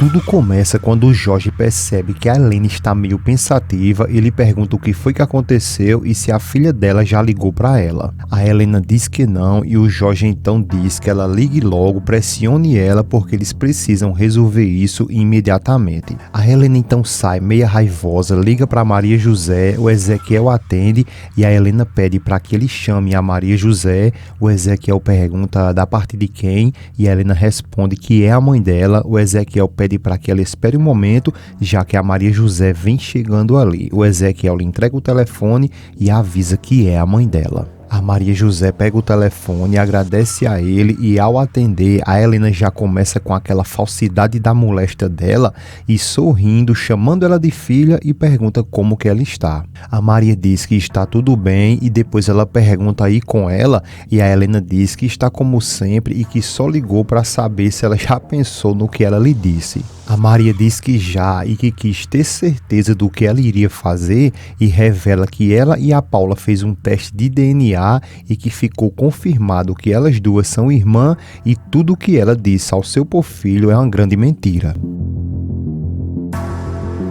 Tudo começa quando o Jorge percebe que a Helena está meio pensativa. Ele pergunta o que foi que aconteceu e se a filha dela já ligou para ela. A Helena diz que não e o Jorge então diz que ela ligue logo, pressione ela porque eles precisam resolver isso imediatamente. A Helena então sai meia raivosa, liga para Maria José, o Ezequiel atende e a Helena pede para que ele chame a Maria José. O Ezequiel pergunta da parte de quem e a Helena responde que é a mãe dela. O Ezequiel pede para que ela espere um momento, já que a Maria José vem chegando ali. O Ezequiel lhe entrega o telefone e avisa que é a mãe dela. A Maria José pega o telefone, agradece a ele e ao atender, a Helena já começa com aquela falsidade da moléstia dela e sorrindo, chamando ela de filha e pergunta como que ela está. A Maria diz que está tudo bem e depois ela pergunta aí com ela e a Helena diz que está como sempre e que só ligou para saber se ela já pensou no que ela lhe disse. A Maria diz que já e que quis ter certeza do que ela iria fazer e revela que ela e a Paula fez um teste de DNA e que ficou confirmado que elas duas são irmãs e tudo o que ela disse ao seu filho é uma grande mentira.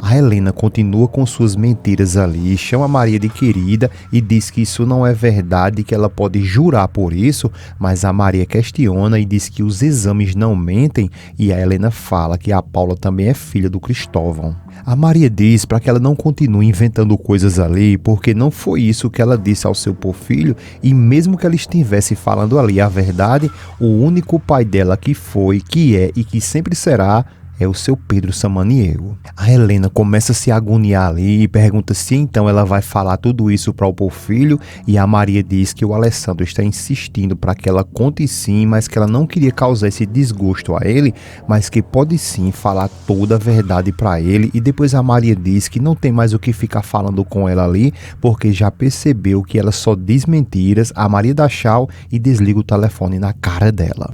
A Helena continua com suas mentiras ali, chama a Maria de querida e diz que isso não é verdade e que ela pode jurar por isso, mas a Maria questiona e diz que os exames não mentem e a Helena fala que a Paula também é filha do Cristóvão. A Maria diz para que ela não continue inventando coisas ali, porque não foi isso que ela disse ao seu filho e mesmo que ela estivesse falando ali a verdade, o único pai dela que foi, que é e que sempre será é o seu Pedro Samaniego. A Helena começa a se agoniar ali e pergunta se então ela vai falar tudo isso para o filho e a Maria diz que o Alessandro está insistindo para que ela conte sim, mas que ela não queria causar esse desgosto a ele, mas que pode sim falar toda a verdade para ele e depois a Maria diz que não tem mais o que ficar falando com ela ali porque já percebeu que ela só diz mentiras. A Maria dá tchau e desliga o telefone na cara dela.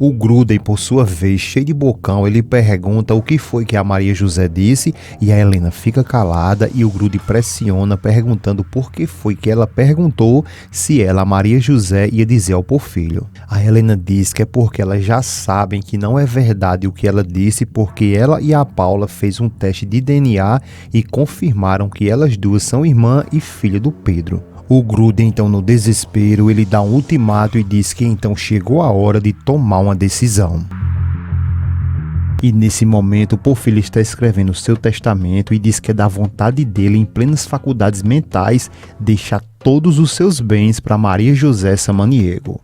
O Gruden, por sua vez, cheio de bocão, ele pergunta o que foi que a Maria José disse e a Helena fica calada e o Gruden pressiona perguntando por que foi que ela perguntou se ela, a Maria José, ia dizer ao filho. A Helena diz que é porque elas já sabem que não é verdade o que ela disse porque ela e a Paula fez um teste de DNA e confirmaram que elas duas são irmã e filha do Pedro. O Gruden, então, no desespero, ele dá um ultimato e diz que então chegou a hora de tomar uma decisão. E nesse momento, o Porfírio está escrevendo seu testamento e diz que é da vontade dele, em plenas faculdades mentais, deixar todos os seus bens para Maria José Samaniego.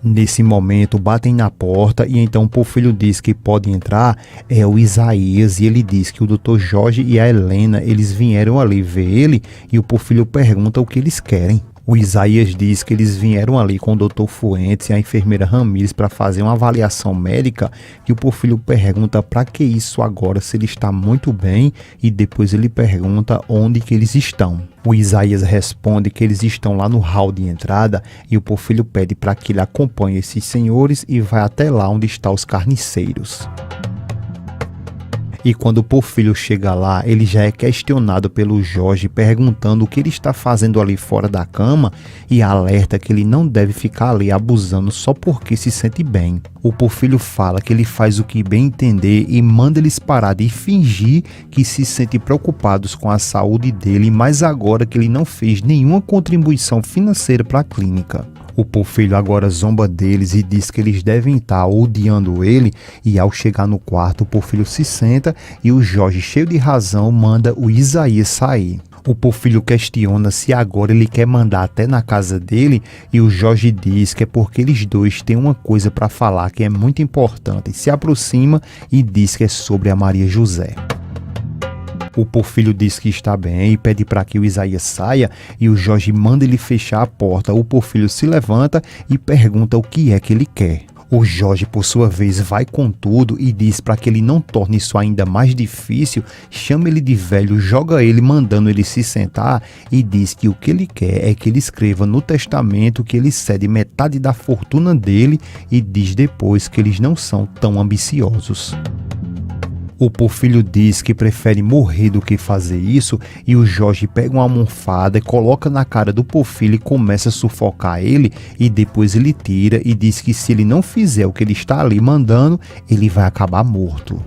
Nesse momento, batem na porta e então o Porfírio diz que pode entrar, é o Isaías, e ele diz que o Dr. Jorge e a Helena, eles vieram ali ver ele e o Porfírio pergunta o que eles querem. O Isaías diz que eles vieram ali com o Dr. Fuentes e a enfermeira Ramires para fazer uma avaliação médica e o Porfírio pergunta para que isso agora se ele está muito bem e depois ele pergunta onde que eles estão. O Isaías responde que eles estão lá no hall de entrada e o Porfírio pede para que ele acompanhe esses senhores e vai até lá onde estão os carniceiros. E quando o Porfírio chega lá, ele já é questionado pelo Jorge, perguntando o que ele está fazendo ali fora da cama e alerta que ele não deve ficar ali abusando só porque se sente bem. O Porfírio fala que ele faz o que bem entender e manda eles parar de fingir que se sentem preocupados com a saúde dele, mas agora que ele não fez nenhuma contribuição financeira para a clínica. O Porfírio agora zomba deles e diz que eles devem estar odiando ele e ao chegar no quarto o Porfírio se senta e o Jorge, cheio de razão, manda o Isaías sair. O Porfírio questiona se agora ele quer mandar até na casa dele e o Jorge diz que é porque eles dois têm uma coisa para falar que é muito importante. Se aproxima e diz que é sobre a Maria José. O Porfírio diz que está bem e pede para que o Isaías saia e o Jorge manda ele fechar a porta. O Porfírio se levanta e pergunta o que é que ele quer. O Jorge, por sua vez, vai com tudo e diz para que ele não torne isso ainda mais difícil, chama ele de velho, joga ele mandando ele se sentar e diz que o que ele quer é que ele escreva no testamento que ele cede metade da fortuna dele e diz depois que eles não são tão ambiciosos. O Porfírio diz que prefere morrer do que fazer isso e o Jorge pega uma almofada e coloca na cara do Porfírio e começa a sufocar ele e depois ele tira e diz que se ele não fizer o que ele está ali mandando, ele vai acabar morto.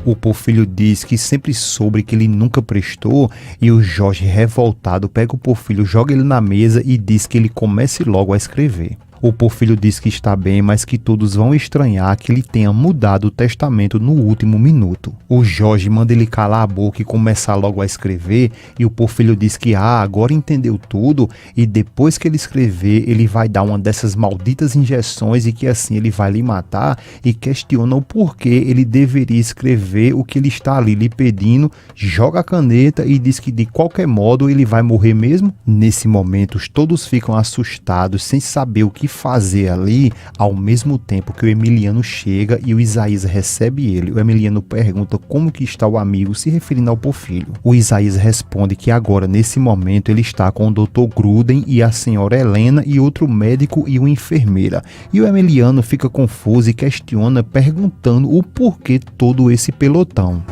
O Porfírio diz que sempre soube que ele nunca prestou e o Jorge, revoltado, pega o Porfírio, joga ele na mesa e diz que ele comece logo a escrever. O Porfírio diz que está bem, mas que todos vão estranhar que ele tenha mudado o testamento no último minuto. O Jorge manda ele calar a boca e começar logo a escrever, e o Porfírio diz que agora entendeu tudo, e depois que ele escrever, ele vai dar uma dessas malditas injeções e que assim ele vai lhe matar, e questiona o porquê ele deveria escrever o que ele está ali lhe pedindo, joga a caneta e diz que de qualquer modo ele vai morrer mesmo. Nesse momento, todos ficam assustados, sem saber o que fazer ali, ao mesmo tempo que o Emiliano chega e o Isaías recebe ele. O Emiliano pergunta como que está o amigo, se referindo ao Porfírio. O Isaías responde que agora, nesse momento, ele está com o Dr. Gruden e a senhora Helena e outro médico e uma enfermeira. E o Emiliano fica confuso e questiona, perguntando o porquê todo esse pelotão.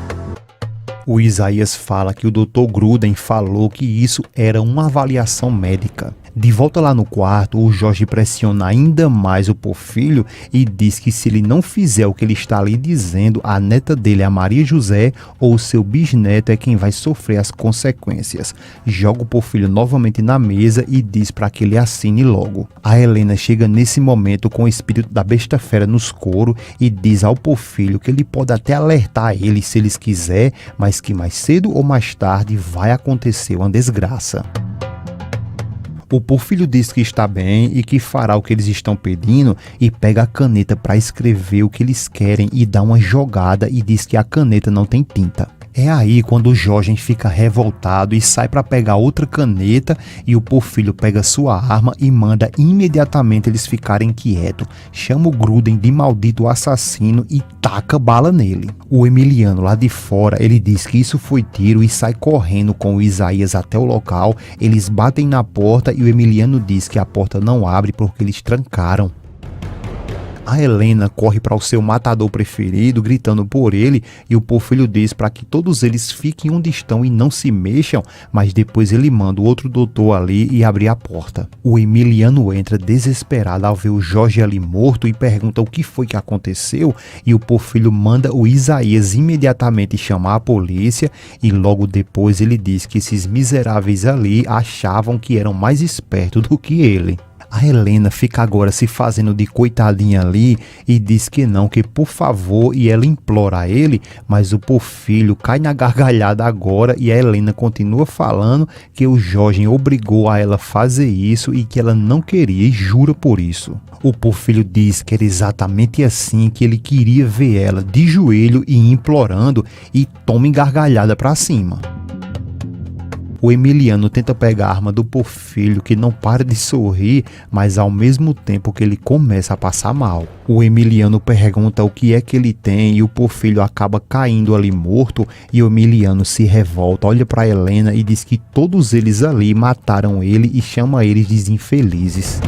O Isaías fala que o Dr. Gruden falou que isso era uma avaliação médica. De volta lá no quarto, o Jorge pressiona ainda mais o Porfírio e diz que se ele não fizer o que ele está ali dizendo, a neta dele, a Maria José, ou o seu bisneto é quem vai sofrer as consequências. Joga o Porfírio novamente na mesa e diz para que ele assine logo. A Helena chega nesse momento com o espírito da besta fera nos coros e diz ao Porfírio que ele pode até alertar ele se eles quiser, mas que mais cedo ou mais tarde vai acontecer uma desgraça. O Porfírio diz que está bem e que fará o que eles estão pedindo e pega a caneta para escrever o que eles querem e dá uma jogada e diz que a caneta não tem tinta. É aí quando o Jorge fica revoltado e sai para pegar outra caneta e o Porfírio pega sua arma e manda imediatamente eles ficarem quietos, chama o Gruden de maldito assassino e taca bala nele. O Emiliano lá de fora, ele diz que isso foi tiro e sai correndo com o Isaías até o local, eles batem na porta e o Emiliano diz que a porta não abre porque eles trancaram. A Helena corre para o seu matador preferido, gritando por ele, e o Porfírio diz para que todos eles fiquem onde estão e não se mexam, mas depois ele manda o outro doutor ali e abre a porta. O Emiliano entra desesperado ao ver o Jorge ali morto e pergunta o que foi que aconteceu, e o Porfírio manda o Isaías imediatamente chamar a polícia, e logo depois ele diz que esses miseráveis ali achavam que eram mais espertos do que ele. A Helena fica agora se fazendo de coitadinha ali e diz que não, que por favor, e ela implora a ele, mas o Porfírio cai na gargalhada agora e a Helena continua falando que o Jorge obrigou a ela fazer isso e que ela não queria e jura por isso. O Porfírio diz que era exatamente assim que ele queria ver ela de joelho e implorando e toma gargalhada pra cima. O Emiliano tenta pegar a arma do Porfírio, que não para de sorrir, mas ao mesmo tempo que ele começa a passar mal. O Emiliano pergunta o que é que ele tem e o Porfírio acaba caindo ali morto e o Emiliano se revolta, olha para Helena e diz que todos eles ali mataram ele e chama eles de infelizes.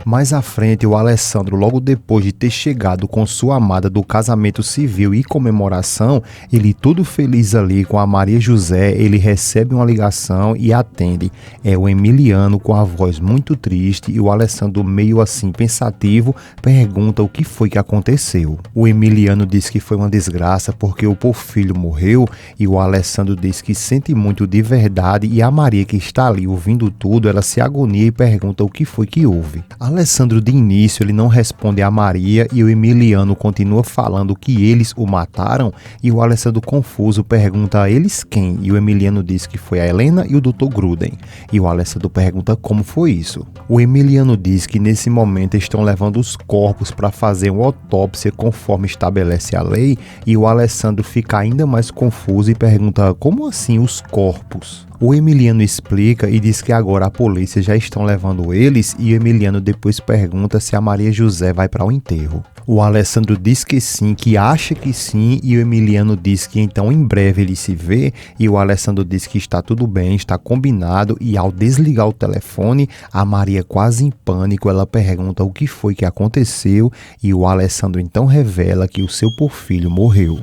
Mais à frente, o Alessandro, logo depois de ter chegado com sua amada do casamento civil e comemoração, ele todo feliz ali com a Maria José, ele recebe uma ligação e atende. É o Emiliano com a voz muito triste e o Alessandro meio assim pensativo pergunta o que foi que aconteceu. O Emiliano diz que foi uma desgraça porque o Porfírio morreu e o Alessandro diz que sente muito de verdade e a Maria que está ali ouvindo tudo, ela se agonia e pergunta o que foi que houve. Alessandro de início ele não responde a Maria e o Emiliano continua falando que eles o mataram e o Alessandro confuso pergunta a eles quem e o Emiliano diz que foi a Helena e o Dr. Gruden e o Alessandro pergunta como foi isso. O Emiliano diz que nesse momento estão levando os corpos para fazer uma autópsia conforme estabelece a lei e o Alessandro fica ainda mais confuso e pergunta como assim os corpos? O Emiliano explica e diz que agora a polícia já estão levando eles e o Emiliano depois pergunta se a Maria José vai para o enterro. O Alessandro diz que sim, que acha que sim, e o Emiliano diz que então em breve ele se vê, e o Alessandro diz que está tudo bem, está combinado, e ao desligar o telefone, a Maria quase em pânico, ela pergunta o que foi que aconteceu, e o Alessandro então revela que o seu porfilho morreu.